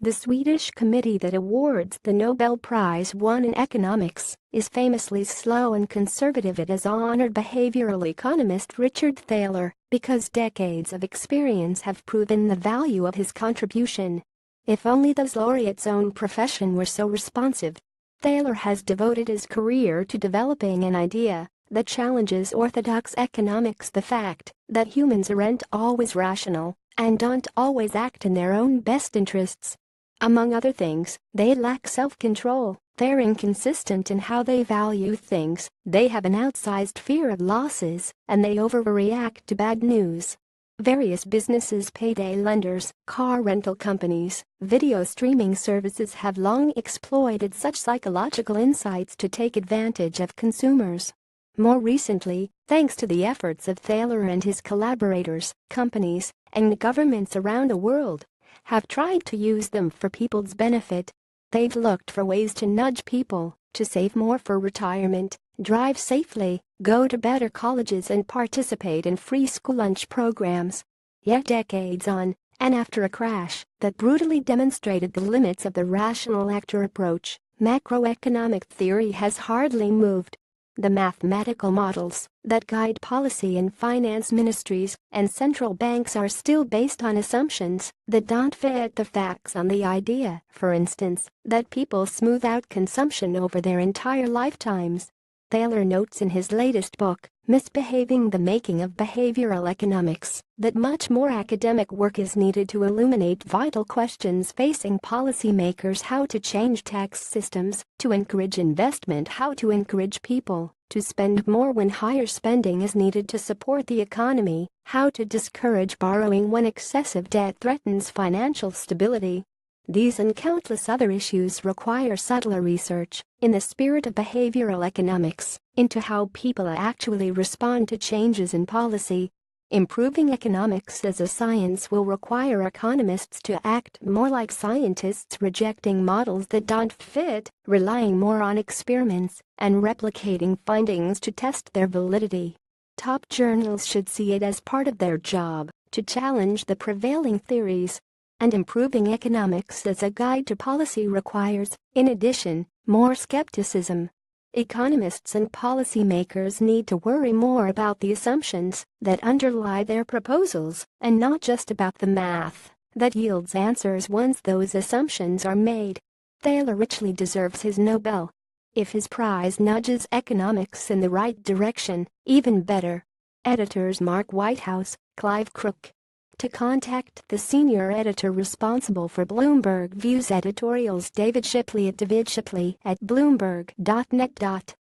The Swedish committee that awards the Nobel Prize won in economics is famously slow and conservative. It has honored behavioral economist Richard Thaler because decades of experience have proven the value of his contribution. If only those laureates' own profession were so responsive. Thaler has devoted his career to developing an idea that challenges orthodox economics, the fact that humans aren't always rational and don't always act in their own best interests. Among other things, they lack self-control, they're inconsistent in how they value things, they have an outsized fear of losses, and they overreact to bad news. Various businesses, payday lenders, car rental companies, video streaming services have long exploited such psychological insights to take advantage of consumers. More recently, thanks to the efforts of Thaler and his collaborators, companies and governments around the world have tried to use them for people's benefit. They've looked for ways to nudge people to save more for retirement, drive safely, go to better colleges and participate in free school lunch programs. Yet decades on, and after a crash that brutally demonstrated the limits of the rational actor approach, macroeconomic theory has hardly moved. The mathematical models that guide policy and finance ministries and central banks are still based on assumptions that don't fit the facts. On the idea, for instance, that people smooth out consumption over their entire lifetimes. Thaler notes in his latest book, Misbehaving: The Making of Behavioral Economics, that much more academic work is needed to illuminate vital questions facing policymakers: how to change tax systems to encourage investment, how to encourage people to spend more when higher spending is needed to support the economy, how to discourage borrowing when excessive debt threatens financial stability. These and countless other issues require subtler research, in the spirit of behavioral economics, into how people actually respond to changes in policy. Improving economics as a science will require economists to act more like scientists, rejecting models that don't fit, relying more on experiments, and replicating findings to test their validity. Top journals should see it as part of their job to challenge the prevailing theories. And improving economics as a guide to policy requires, in addition, more skepticism. Economists and policymakers need to worry more about the assumptions that underlie their proposals and not just about the math that yields answers once those assumptions are made. Thaler richly deserves his Nobel. If his prize nudges economics in the right direction, even better. Editors Mark Whitehouse, Clive Crook. To contact the senior editor responsible for Bloomberg Views editorials, David Shipley at davidshipley@bloomberg.net.